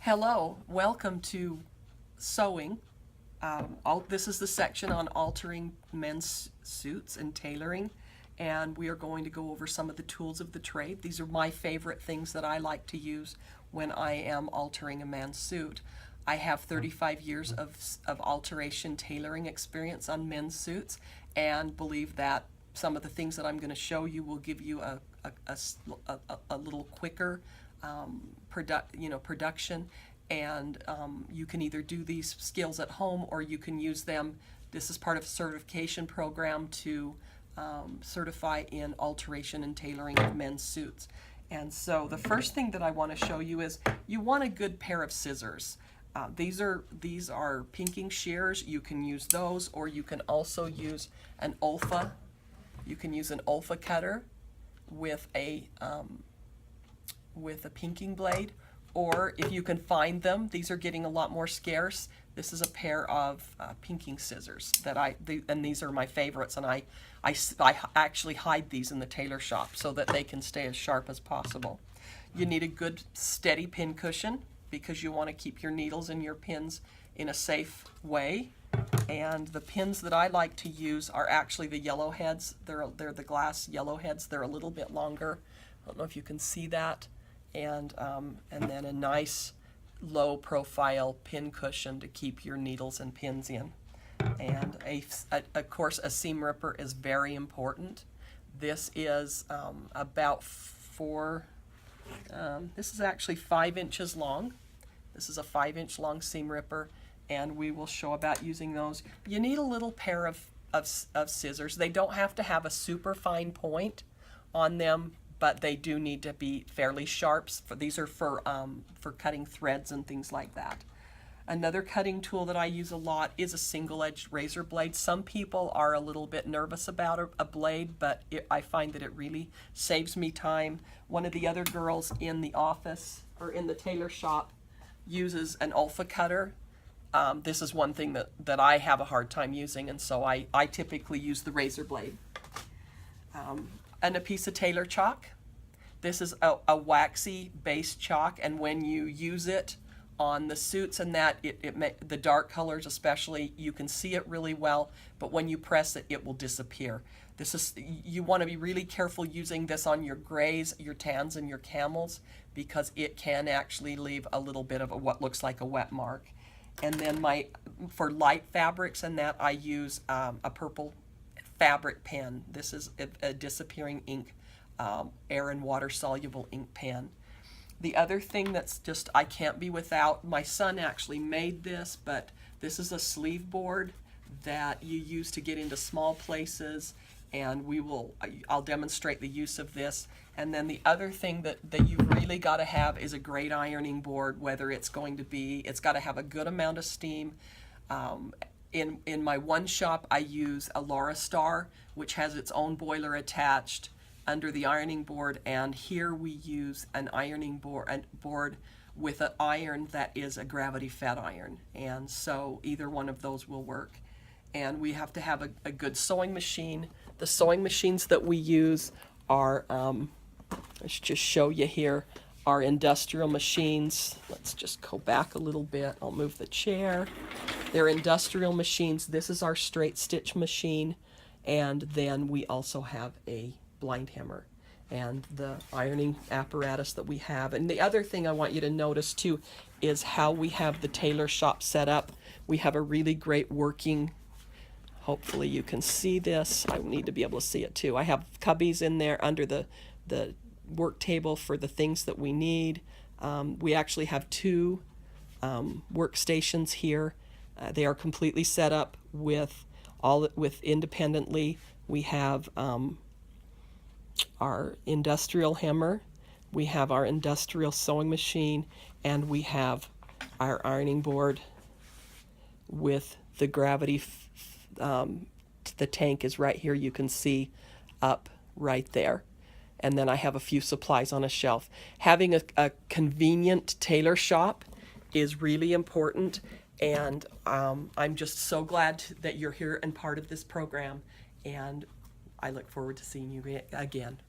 Hello, welcome to sewing. This is the section on altering men's suits and tailoring, and we are going to go over some of the tools of the trade. These are my favorite things that I like to use when I am altering a man's suit. I have 35 years of alteration tailoring experience on men's suits, and believe that some of the things that I'm going to show you will give you a little quicker production, and you can either do these skills at home or you can use them. This is part of a certification program to certify in alteration and tailoring of men's suits. And so the first thing that I want to show you is you want a good pair of scissors. These are pinking shears. You can use those, or you can also use an Olfa. You can use an Olfa cutter with a pinking blade, or if you can find them, these are getting a lot more scarce. This is a pair of pinking scissors that and these are my favorites, and I actually hide these in the tailor shop so that they can stay as sharp as possible. You need a good steady pin cushion because you want to keep your needles and your pins in a safe way. And the pins that I like to use are actually the yellow heads. They're the glass yellow heads. They're a little bit longer. I don't know if you can see that. And then a nice low profile pin cushion to keep your needles and pins in. And of course a seam ripper is very important. This is this is actually 5 inches long. This is a 5-inch long seam ripper, and we will show about using those. You need a little pair of scissors. They don't have to have a super fine point on them, but they do need to be fairly sharp. These are for cutting threads and things like that. Another cutting tool that I use a lot is a single-edged razor blade. Some people are a little bit nervous about a blade, but I find that it really saves me time. One of the other girls in the office or in the tailor shop uses an Olfa cutter. This is one thing that I have a hard time using, and so I typically use the razor blade. And a piece of tailor chalk. This is a waxy base chalk, and when you use it on the suits and that, the dark colors especially, you can see it really well, but when you press it, it will disappear. You want to be really careful using this on your grays, your tans, and your camels, because it can actually leave a little bit of what looks like a wet mark. And then for light fabrics and that, I use a purple fabric pen. This is a disappearing ink, air and water soluble ink pen. The other thing that's just I can't be without, my son actually made this, but this is a sleeve board that you use to get into small places, and I'll demonstrate the use of this. And then the other thing that you've really got to have is a great ironing board, whether it's got to have a good amount of steam. In my one shop, I use a Laura Star, which has its own boiler attached under the ironing board, and here we use an ironing board with an iron that is a gravity fed iron, and so either one of those will work. And we have to have a good sewing machine. The sewing machines that we use are, let's just show you here, are industrial machines. Let's just go back a little bit. I'll move the chair. They're industrial machines. This is our straight stitch machine, and then we also have a blind hammer and the ironing apparatus that we have. And the other thing I want you to notice too is how we have the tailor shop set up. We have a really great working, hopefully you can see this, I need to be able to see it too. I have cubbies in there under the work table for the things that we need. We actually have 2 workstations here. They are completely set up with independently. We have our industrial hammer, we have our industrial sewing machine, and we have our ironing board with the gravity. The tank is right here, you can see up right there. And then I have a few supplies on a shelf. Having a convenient tailor shop is really important, and I'm just so glad that you're here and part of this program, and I look forward to seeing you again.